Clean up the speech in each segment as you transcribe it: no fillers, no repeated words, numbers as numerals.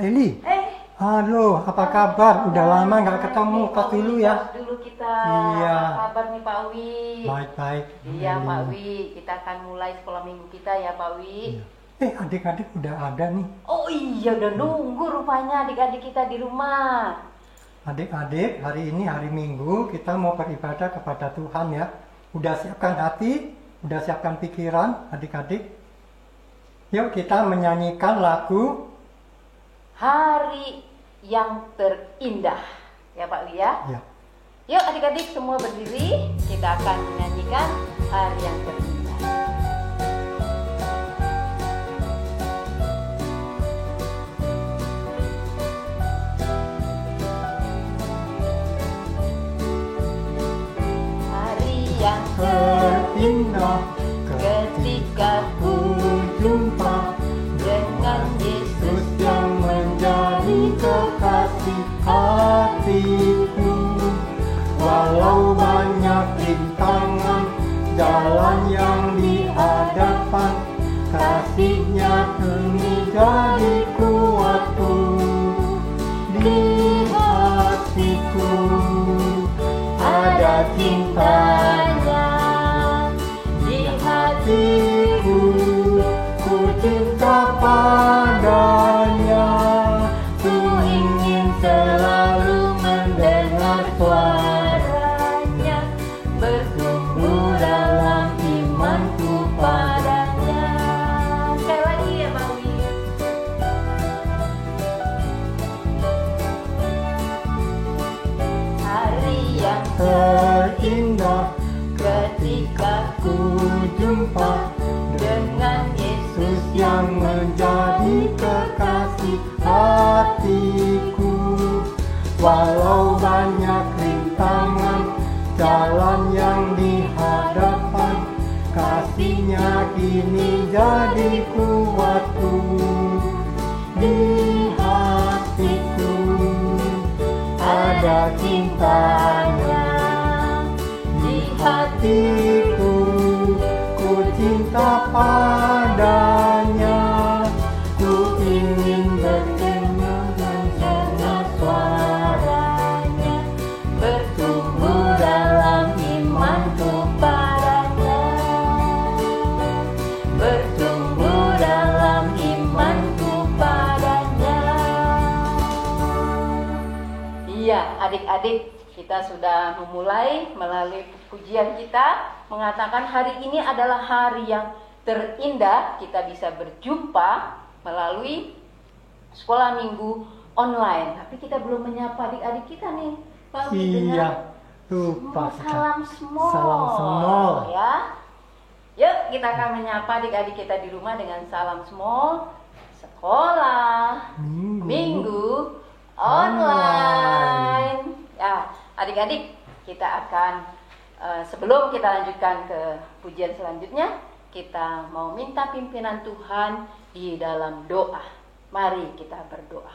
Kak Eli. Halo, apa kabar? Udah lama nggak ketemu. Tos dulu ya. Tos dulu kita. Iya. Apa kabar nih Pak Wi? Baik-baik. Iya Pak Wi, kita akan mulai sekolah minggu kita ya Pak Wi. Iya. Adik-adik udah ada nih. Oh iya, udah nunggu rupanya adik-adik kita di rumah. Adik-adik, hari ini hari Minggu kita mau beribadah kepada Tuhan ya. Udah siapkan hati, udah siapkan pikiran adik-adik. Yuk kita menyanyikan lagu Hari yang Terindah. Ya Pak Wi ya? Ya. Yuk adik-adik semua berdiri, kita akan menyanyikan Hari yang Terindah. Hari yang terindah ketika ku jumpa dengan Yesus yang menjadi kekasih hatiku. Walau banyak rintangan jalan yang di hadapan, kasih-Nya kini jadi kuatku. Di hatiku ada cintanya, di hatiku ku cinta padanya. Ku ingin selalu mendengar suaranya, bertumbuh dalam imanku padanya. Sekali lagi ya Pak Wi. Hari yang Terindah ketika ku jumpa dengan Yesus yang menjadi kekasih hatiku. Walau banyak rintangan jalan yang di hadapan, kasih-Nya kini jadi kuatku. Di hatiku ada cintanya, di hatiku ku cinta padanya. Ku ingin berdengar suaranya, bertumbuh dalam imanku padanya, bertumbuh dalam imanku padanya. Iya adik-adik, kita sudah memulai melalui pujian kita mengatakan hari ini adalah hari yang terindah. Kita bisa berjumpa melalui sekolah minggu online. Tapi kita belum menyapa adik-adik kita nih Pak Wi, dengan Iya, lupa salam small. Salam small. Ya. Yuk kita akan menyapa adik-adik kita di rumah dengan salam small. Sekolah minggu online. Ya, adik-adik, kita akan sebelum kita lanjutkan ke pujian selanjutnya, kita mau minta pimpinan Tuhan di dalam doa. Mari kita berdoa.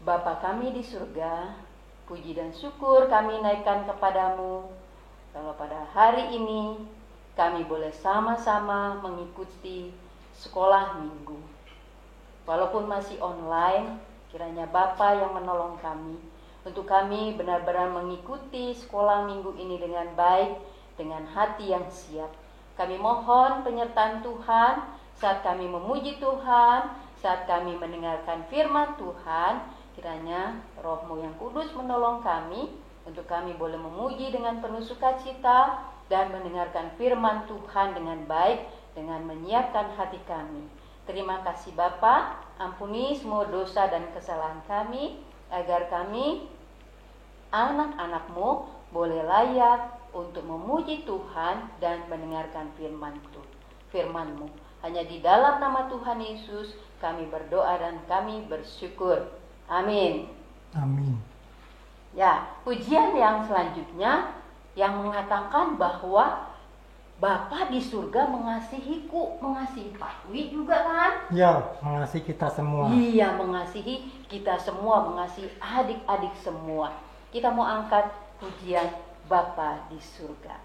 Bapa kami di surga, puji dan syukur kami naikkan kepadamu. Kalau pada hari ini kami boleh sama-sama mengikuti sekolah minggu. Walaupun masih online, kiranya Bapa yang menolong kami untuk kami benar-benar mengikuti sekolah minggu ini dengan baik, dengan hati yang siap. Kami mohon penyertaan Tuhan saat kami memuji Tuhan, saat kami mendengarkan firman Tuhan. Kiranya Roh-Mu yang kudus menolong kami untuk kami boleh memuji dengan penuh sukacita dan mendengarkan firman Tuhan dengan baik, dengan menyiapkan hati kami. Terima kasih Bapa, ampuni semua dosa dan kesalahan kami, agar kami anak-anak-Mu boleh layak untuk memuji Tuhan dan mendengarkan firman-Mu. Hanya di dalam nama Tuhan Yesus kami berdoa dan kami bersyukur. Amin. Amin. Ya, pujian yang selanjutnya yang mengatakan bahwa Bapa di surga mengasihiku, mengasihi Pak Wi juga kan? Ya, mengasihi kita semua. Iya, mengasihi kita semua, mengasihi adik-adik semua. Kita mau angkat pujian Bapa di surga.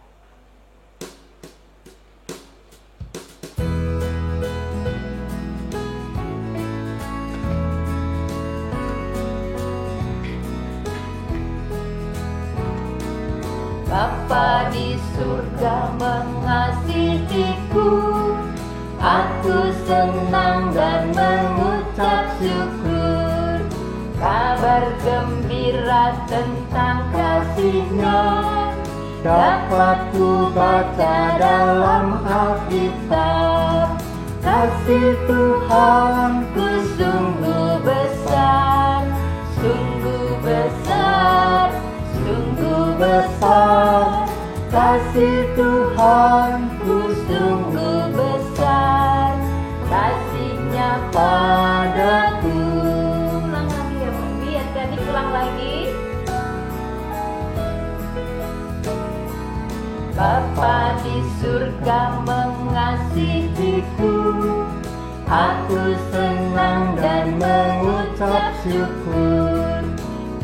Bapa di surga mengasihiku, aku senang dan mengucap syukur. Kabar gembira tentang kasih-Nya dapat ku baca dalam Alkitab. Kasih Tuhanku sungguh besar, sungguh besar, sungguh besar. Kasih Tuhanku sungguh besar, kasih-Nya padaku. Ulang lagi ya Pak Wi, adik-adik ulang lagi. Bapa di surga mengasihiku, aku senang dan mengucap syukur.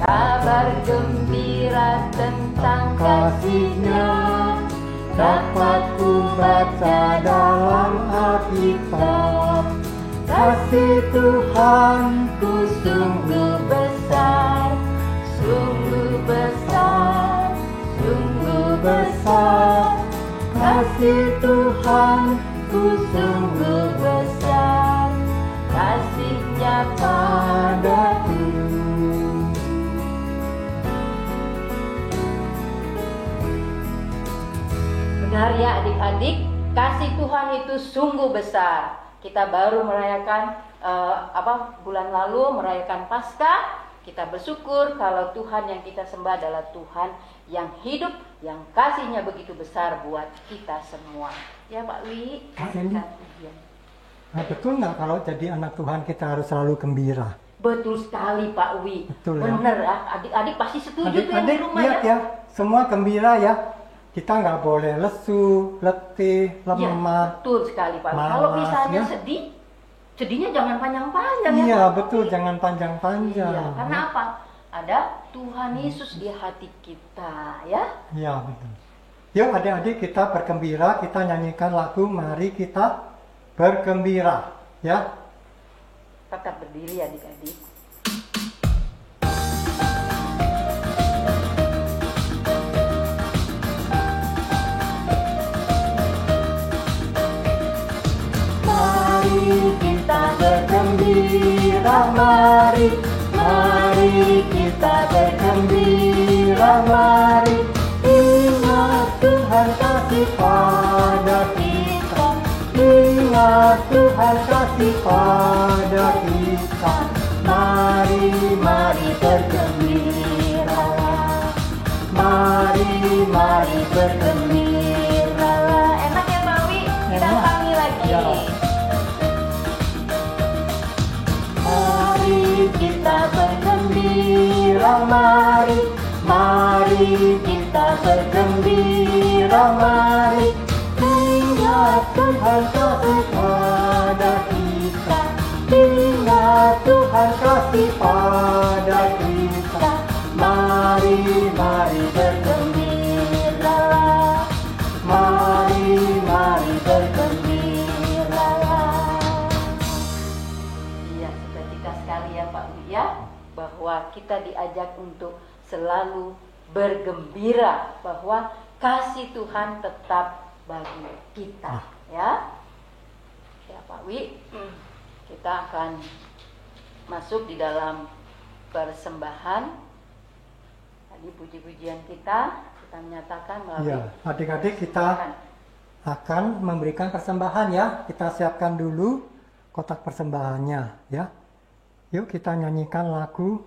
Kabar gembira tentang kasih-Nya dapat ku baca dalam Alkitab. Kasih Tuhanku sungguh besar, sungguh besar, sungguh besar. Kasih Tuhanku sungguh besar, kasih-Nya padaku. Benar ya adik-adik, kasih Tuhan itu sungguh besar. Kita baru merayakan bulan lalu merayakan Paskah. Kita bersyukur kalau Tuhan yang kita sembah adalah Tuhan yang hidup, yang kasih-Nya begitu besar buat kita semua. Ya Pak Wi. Betul nggak kalau jadi anak Tuhan kita harus selalu gembira? Betul sekali Pak Wi. Betul, bener ya. Adik-adik pasti setuju tuh yang di rumah lihat ya. Semua gembira ya. Kita nggak boleh lesu, letih, lemah. Ya, betul sekali Pak. Malas, kalau misalnya ya. sedihnya jangan panjang-panjang ya. Iya Pak. betul, jangan panjang-panjang. Iya, karena apa? Ada Tuhan Yesus di hati kita ya. Iya betul. Yuk adik-adik kita bergembira, kita nyanyikan lagu Mari Kita Bergembira ya. Tetap berdiri adik-adik. Mari kita bergembira, mari, mari kita bergembira, mari. Ingat Tuhan kasih pada kita, ingat Tuhan kasih pada kita. Mari, mari bergembira, mari, mari bergembira. Enak ya Pak Wi? Kita ulangi lagi. Ya. Mari kita bergembira, mari, mari kita bergembira, mari. Ingat Tuhan kasih pada kita, ingat Tuhan kasih pada kita. Mari, mari bergembira, mari, mari bergembira. Iya, seketika sekali ya Pak Wi ya, bahwa kita diajak untuk selalu bergembira, bahwa kasih Tuhan tetap bagi kita ya. Ya Pak Wi, kita akan masuk di dalam persembahan. Tadi puji-pujian kita menyatakan melalui Ya, adik-adik kita akan memberikan persembahan ya. Kita siapkan dulu kotak persembahannya ya. Yuk kita nyanyikan lagu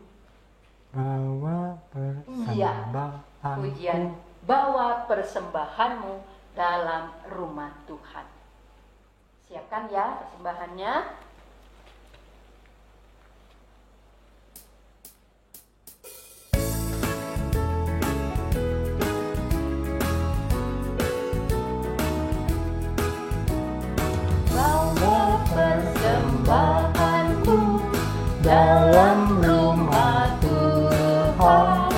Bawa Persembahanku. pujian, bawa persembahanmu dalam rumah Tuhan. Siapkan ya persembahannya. Bawa persembahanku dalam rumah Tuhan,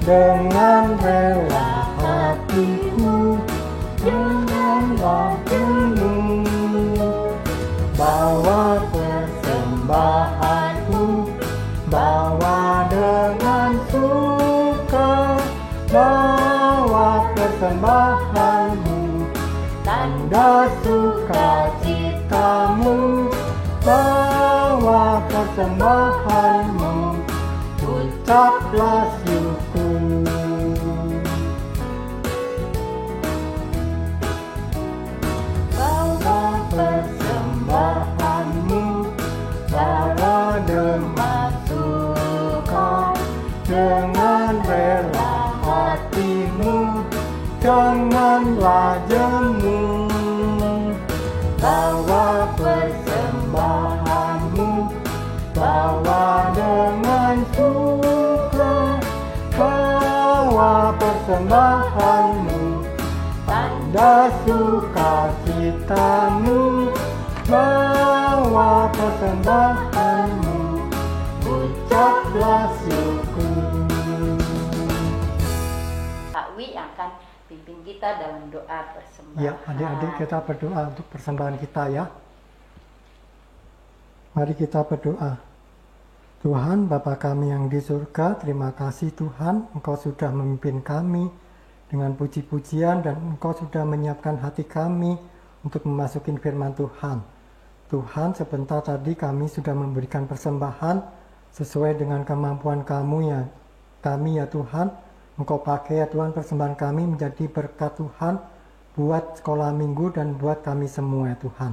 Dengan rela hatiku, janganlah penuh. Bawa persembahanku, bawa dengan suka, bawa persembahanku persembahanmu, tanda sukacitamu. Bawa persembahanmu, ucaplah syukur. Bawa persembahanmu, bawa dengan suka, dengan rela hatimu, janganlah jemu. Bawa persembahanmu, bawa dengan suka, bawa persembahanmu, tanda sukacitamu. Bawa persembahanmu, ucaplah syukur. Pak Wi akan pimpin kita dalam doa persembahan. Ya, adik-adik kita berdoa untuk persembahan kita ya. Mari kita berdoa. Tuhan Bapa kami yang di surga, terima kasih Tuhan, Engkau sudah memimpin kami dengan puji-pujian dan Engkau sudah menyiapkan hati kami untuk memasuki firman Tuhan. Tuhan, sebentar tadi kami sudah memberikan persembahan sesuai dengan kemampuan kami ya Tuhan. Engkau pakai ya Tuhan persembahan kami menjadi berkat Tuhan buat sekolah minggu dan buat kami semua ya Tuhan.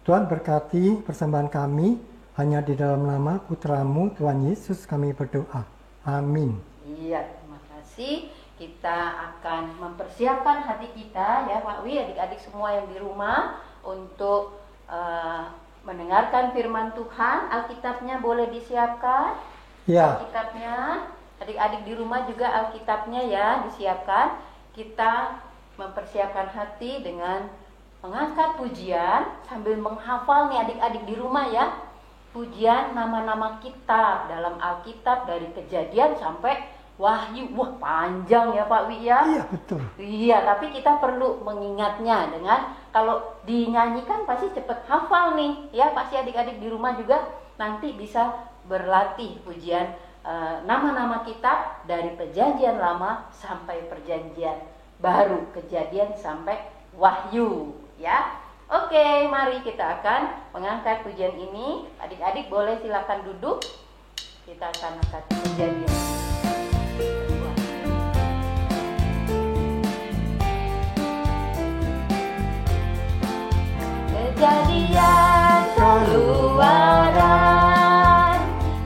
Tuhan berkati persembahan kami, hanya di dalam nama Putramu Tuhan Yesus kami berdoa. Amin. Iya, terima kasih. Kita akan mempersiapkan hati kita ya Pak Wi, adik-adik semua yang di rumah untuk mendengarkan firman Tuhan. Alkitabnya boleh disiapkan. Ya. Alkitabnya, adik-adik di rumah juga Alkitabnya ya disiapkan. Kita mempersiapkan hati dengan mengangkat pujian sambil menghafal nih adik-adik di rumah ya. Pujian nama-nama kitab dalam Alkitab dari Kejadian sampai Wahyu. Wah, panjang ya Pak Wi ya. Iya, betul. Iya, tapi kita perlu mengingatnya dengan kalau dinyanyikan pasti cepet hafal nih. Ya, pasti adik-adik di rumah juga nanti bisa berlatih pujian nama-nama kitab dari Perjanjian Lama sampai Perjanjian Baru, Kejadian sampai Wahyu ya. Oke, mari kita akan mengangkat pujian ini. Adik-adik boleh silakan duduk. Kita akan angkat pujian ini. Kejadian keluaran,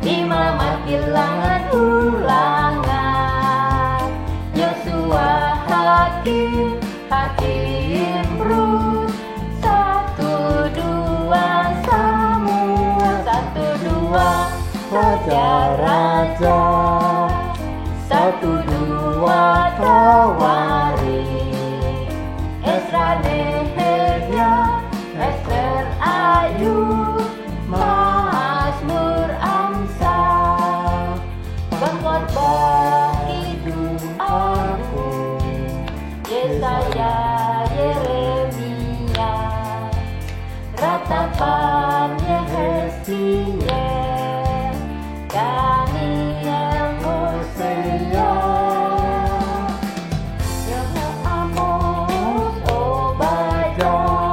Imamat bilangan ulangan, Yosua hakim, hakim Rut, 1-2 Samuel, 1-2 raja-raja, 1-2 Tawarik, Ezra Nehemia, Ester Ayub, Mazmur Amsal, Pengkhotbah Hidup Agung, Yesaya, Yeremia, Ratapan Yehezkiel, Daniel, Hosea, Amos, Obadiah,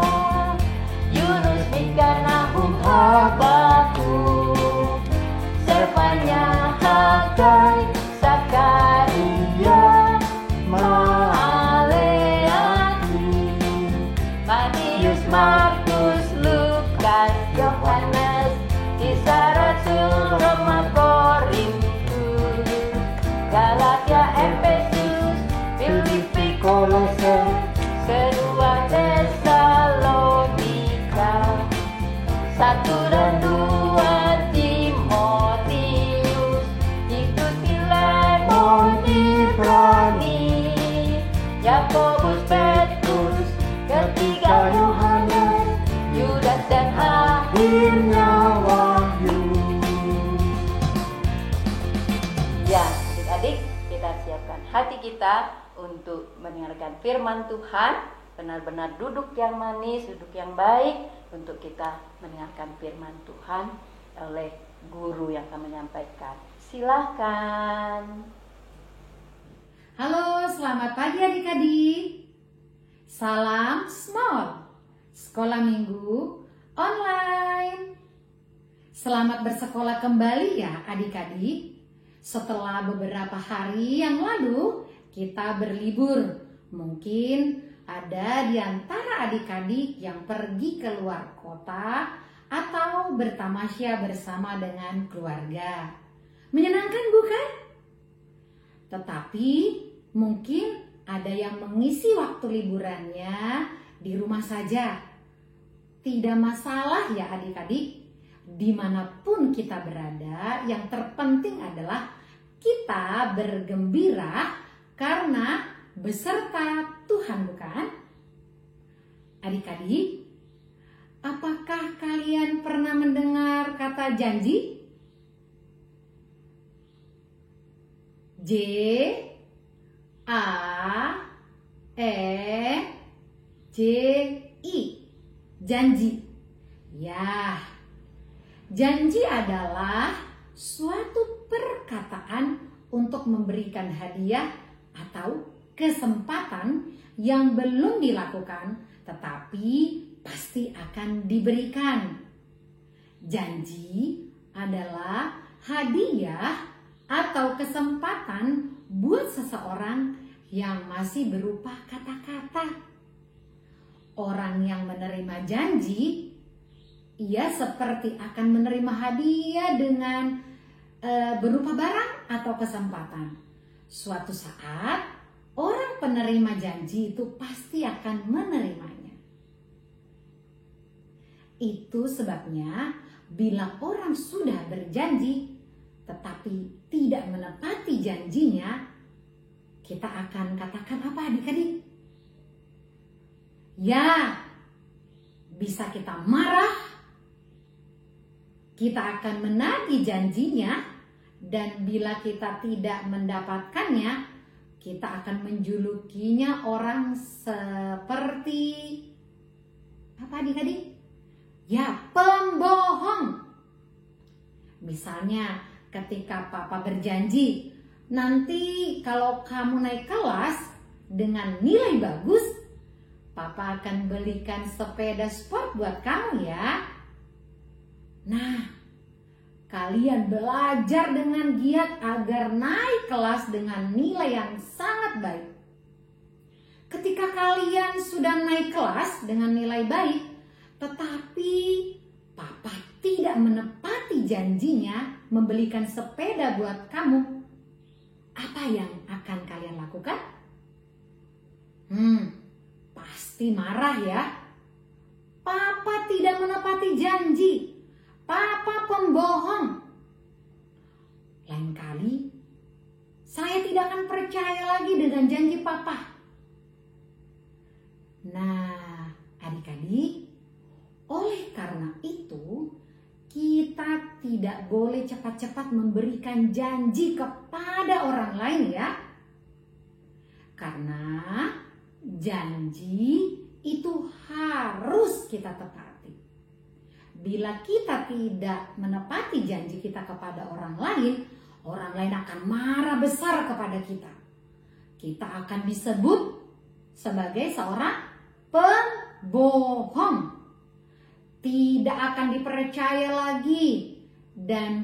Habakuk, Zefania, Hagai, Zakaria, Maleaki, Matius, Markus, Lukas, Yohanes, Kisah Rasul, Roma, Korintus, Galatia, Efesus, Filipi, Kolose, kedua Tesalonika, 1 dan 2 Timotius, Titus, Filemon, Ibrani, Yakobus, Petrus, ketiga Yohanes, Yudas dan akhirnya Wahyu. Ya, adik-adik, kita siapkan hati kita untuk mendengarkan firman Tuhan. Benar-benar duduk yang manis, duduk yang baik untuk kita mendengarkan firman Tuhan oleh guru yang akan menyampaikan. Silahkan. Halo, selamat pagi adik-adik. Salam Small, Sekolah Minggu Online. Selamat bersekolah kembali ya adik-adik. Setelah beberapa hari yang lalu kita berlibur. Mungkin ada di antara adik-adik yang pergi ke luar kota atau bertamasya bersama dengan keluarga. Menyenangkan bukan? Tetapi mungkin ada yang mengisi waktu liburannya di rumah saja. Tidak masalah ya adik-adik, dimanapun kita berada, yang terpenting adalah kita bergembira karena beserta Tuhan bukan? Adik-adik, apakah kalian pernah mendengar kata janji? J-A-N-J-I, janji. Ya, janji adalah suatu perkataan untuk memberikan hadiah atau kesempatan yang belum dilakukan tetapi pasti akan diberikan. Janji adalah hadiah atau kesempatan buat seseorang yang masih berupa kata-kata. Orang yang menerima janji, ia seperti akan menerima hadiah dengan berupa barang atau kesempatan. Suatu saat, orang penerima janji itu pasti akan menerimanya. Itu sebabnya bila orang sudah berjanji tetapi tidak menepati janjinya, kita akan katakan apa adik-adik? Ya, bisa kita marah, kita akan menagih janjinya, dan bila kita tidak mendapatkannya, kita akan menjulukinya orang seperti apa adik-adik? Ya, pembohong. Misalnya ketika papa berjanji, nanti kalau kamu naik kelas dengan nilai bagus, papa akan belikan sepeda sport buat kamu ya. Nah, kalian belajar dengan giat agar naik kelas dengan nilai yang sangat baik. Ketika kalian sudah naik kelas dengan nilai baik, tetapi papa tidak menepati janjinya membelikan sepeda buat kamu, apa yang akan kalian lakukan? Pasti marah ya. Papa tidak menepati janji. Papa pembohong. Lain kali, saya tidak akan percaya lagi dengan janji papa. Nah, adik-adik, oleh karena itu, kita tidak boleh cepat-cepat memberikan janji kepada orang lain ya. Karena janji itu harus kita tepati. Bila kita tidak menepati janji kita kepada orang lain akan marah besar kepada kita. Kita akan disebut sebagai seorang pembohong. Tidak akan dipercaya lagi, dan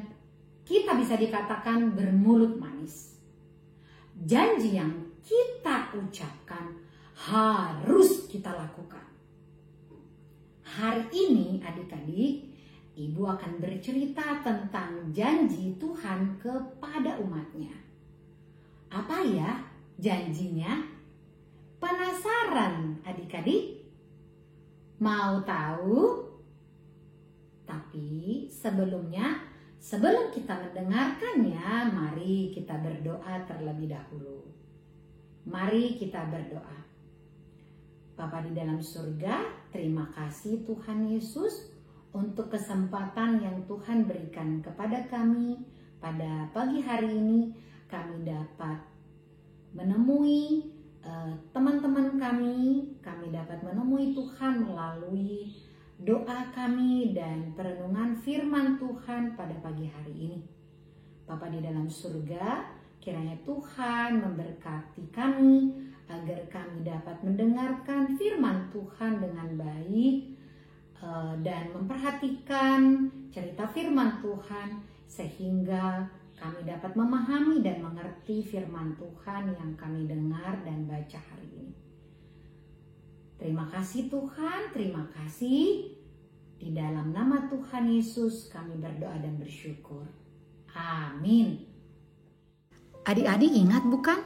kita bisa dikatakan bermulut manis. Janji yang kita ucapkan harus kita lakukan. Hari ini adik-adik, ibu akan bercerita tentang janji Tuhan kepada umatnya. Apa ya janjinya? Penasaran adik-adik? Mau tahu? Tapi sebelum kita mendengarkannya, mari kita berdoa terlebih dahulu. Mari kita berdoa. Bapa di dalam surga, terima kasih Tuhan Yesus untuk kesempatan yang Tuhan berikan kepada kami. Pada pagi hari ini kami dapat menemui teman-teman kami dapat menemui Tuhan melalui doa kami dan perenungan firman Tuhan pada pagi hari ini. Bapa di dalam surga, kiranya Tuhan memberkati kami agar kami dapat mendengarkan firman Tuhan dengan baik dan memperhatikan cerita firman Tuhan sehingga kami dapat memahami dan mengerti firman Tuhan yang kami dengar dan baca hari ini. Terima kasih Tuhan, terima kasih. Di dalam nama Tuhan Yesus kami berdoa dan bersyukur. Amin. Adik-adik ingat bukan?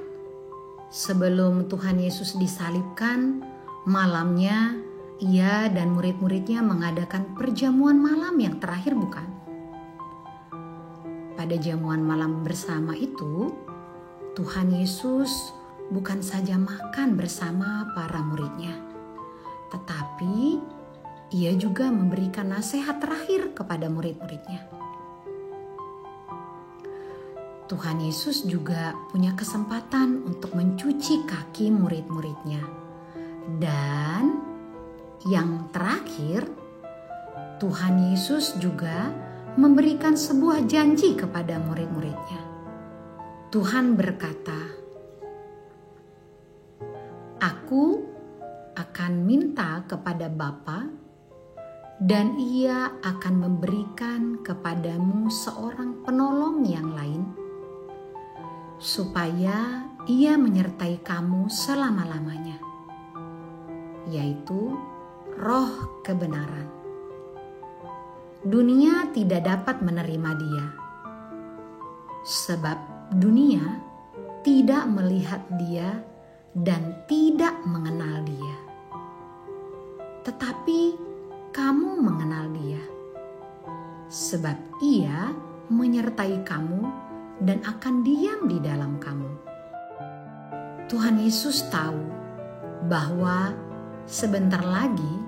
Sebelum Tuhan Yesus disalibkan, malamnya Ia dan murid-muridnya mengadakan perjamuan malam yang terakhir bukan? Pada jamuan malam bersama itu, Tuhan Yesus bukan saja makan bersama para muridnya, tetapi Ia juga memberikan nasihat terakhir kepada murid-muridnya. Tuhan Yesus juga punya kesempatan untuk mencuci kaki murid-muridnya. Dan yang terakhir, Tuhan Yesus juga memberikan sebuah janji kepada murid-muridnya. Tuhan berkata, "Aku akan minta kepada Bapa, dan Ia akan memberikan kepadamu seorang penolong yang lain, supaya Ia menyertai kamu selama-lamanya, yaitu Roh kebenaran. Dunia tidak dapat menerima Dia, sebab dunia tidak melihat Dia dan tidak mengenal Dia. Tetapi kamu mengenal Dia, sebab Ia menyertai kamu dan akan diam di dalam kamu." Tuhan Yesus tahu bahwa sebentar lagi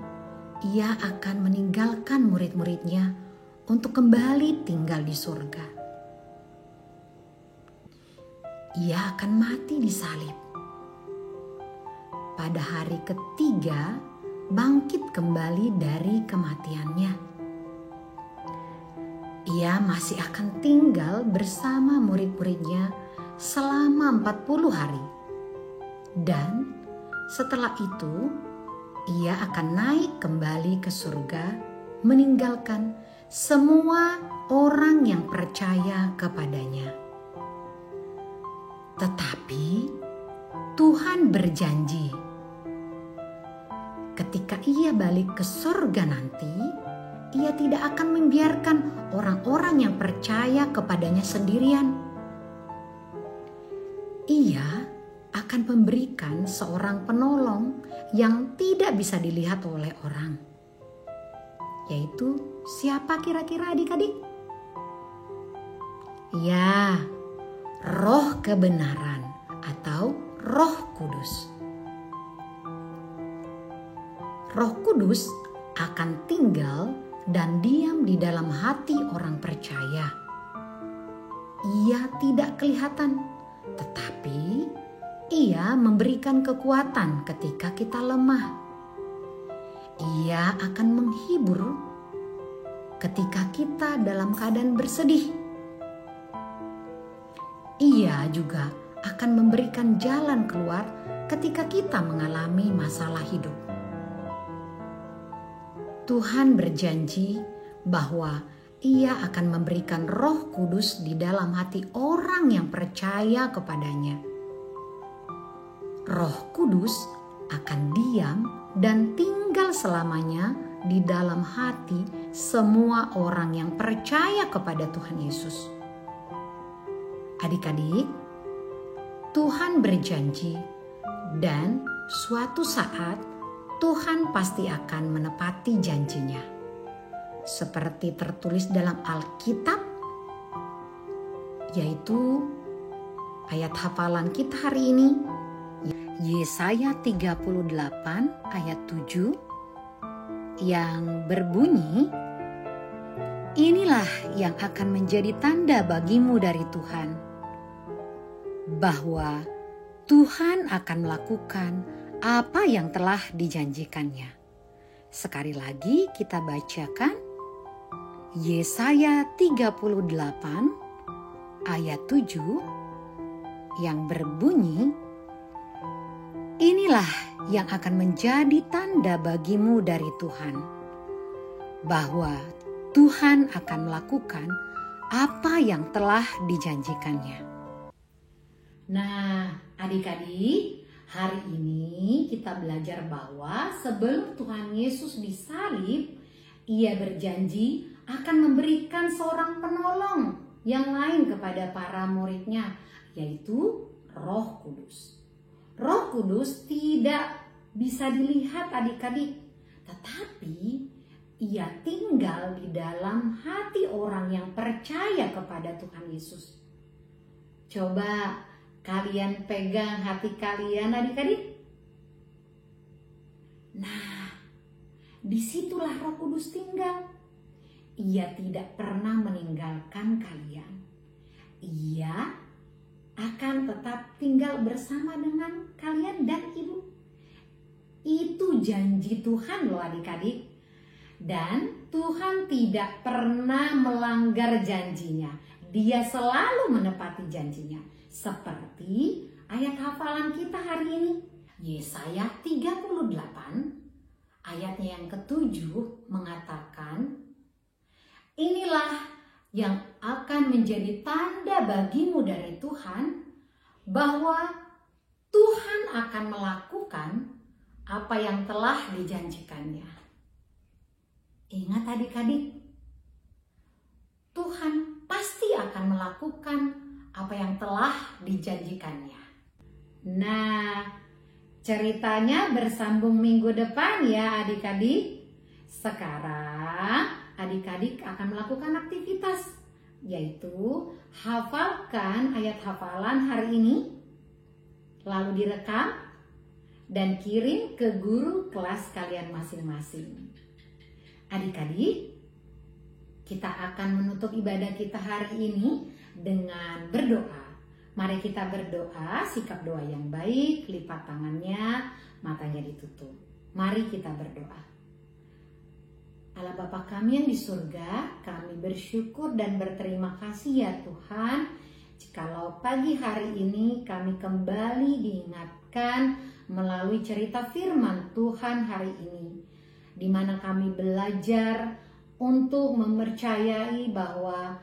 Ia akan meninggalkan murid-muridnya untuk kembali tinggal di surga. Ia akan mati disalib. Pada hari ketiga bangkit kembali dari kematiannya. Ia masih akan tinggal bersama murid-muridnya selama 40 hari. Dan setelah itu, Ia akan naik kembali ke surga, meninggalkan semua orang yang percaya kepadanya. Tetapi Tuhan berjanji, ketika Ia balik ke surga nanti, Ia tidak akan membiarkan orang-orang yang percaya kepadanya sendirian. Ia akan memberikan seorang penolong yang tidak bisa dilihat oleh orang. Yaitu siapa kira-kira adik-adik? Ya, Roh kebenaran atau Roh Kudus. Roh Kudus akan tinggal dan diam di dalam hati orang percaya. Ia tidak kelihatan, tetapi Ia memberikan kekuatan ketika kita lemah. Ia akan menghibur ketika kita dalam keadaan bersedih. Ia juga akan memberikan jalan keluar ketika kita mengalami masalah hidup. Tuhan berjanji bahwa Ia akan memberikan Roh Kudus di dalam hati orang yang percaya kepadanya. Roh Kudus akan diam dan tinggal selamanya di dalam hati semua orang yang percaya kepada Tuhan Yesus. Adik-adik, Tuhan berjanji dan suatu saat Tuhan pasti akan menepati janjinya. Seperti tertulis dalam Alkitab, yaitu ayat hafalan kita hari ini, Yesaya 38 ayat 7 yang berbunyi, "Inilah yang akan menjadi tanda bagimu dari Tuhan, bahwa Tuhan akan melakukan apa yang telah dijanjikannya." Sekali lagi kita bacakan Yesaya 38 ayat 7 yang berbunyi, Inilah yang akan menjadi tanda bagimu dari Tuhan, bahwa Tuhan akan melakukan apa yang telah dijanjikannya. Nah, adik-adik, hari ini kita belajar bahwa sebelum Tuhan Yesus disalib, Ia berjanji akan memberikan seorang penolong yang lain kepada para muridnya, yaitu Roh Kudus. Roh Kudus tidak bisa dilihat adik-adik, tetapi Ia tinggal di dalam hati orang yang percaya kepada Tuhan Yesus. Coba kalian pegang hati kalian adik-adik. Nah, disitulah Roh Kudus tinggal. Ia tidak pernah meninggalkan kalian. Ia akan tetap tinggal bersama dengan kalian dan ibu. Itu janji Tuhan loh adik-adik. Dan Tuhan tidak pernah melanggar janjinya. Dia selalu menepati janjinya. Seperti ayat hafalan kita hari ini. Yesaya 38 ayatnya yang ke-7 mengatakan, inilah yang akan menjadi tanda bagimu dari Tuhan, bahwa Tuhan akan melakukan apa yang telah dijanjikannya. Ingat adik-adik, Tuhan pasti akan melakukan apa yang telah dijanjikannya. Nah, ceritanya bersambung minggu depan ya adik-adik. Sekarang adik-adik akan melakukan aktivitas, yaitu hafalkan ayat hafalan hari ini, lalu direkam dan kirim ke guru kelas kalian masing-masing. Adik-adik, kita akan menutup ibadah kita hari ini dengan berdoa. Mari kita berdoa, sikap doa yang baik, lipat tangannya, matanya ditutup. Mari kita berdoa. Allah Bapa kami yang di surga, kami bersyukur dan berterima kasih ya Tuhan, jikalau pagi hari ini kami kembali diingatkan melalui cerita firman Tuhan hari ini, di mana kami belajar untuk mempercayai bahwa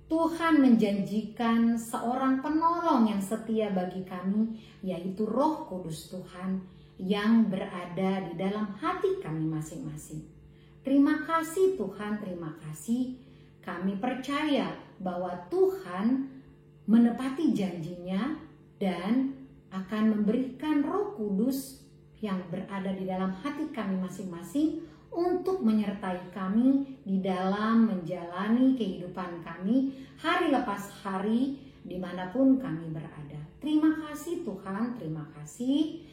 Tuhan menjanjikan seorang penolong yang setia bagi kami, yaitu Roh Kudus Tuhan yang berada di dalam hati kami masing-masing. Terima kasih Tuhan, terima kasih. Kami percaya bahwa Tuhan menepati janjinya dan akan memberikan Roh Kudus yang berada di dalam hati kami masing-masing untuk menyertai kami di dalam menjalani kehidupan kami hari lepas hari dimanapun kami berada. Terima kasih Tuhan, terima kasih.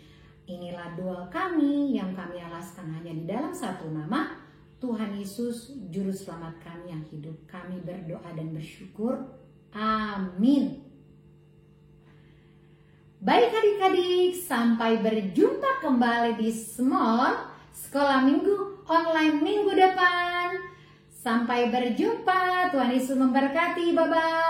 Inilah doa kami yang kami alaskan hanya di dalam satu nama, Tuhan Yesus, Juru Selamat kami yang hidup. Kami berdoa dan bersyukur. Amin. Baik adik-adik, sampai berjumpa kembali di Small Sekolah Minggu Online minggu depan. Sampai berjumpa, Tuhan Yesus memberkati, bye-bye.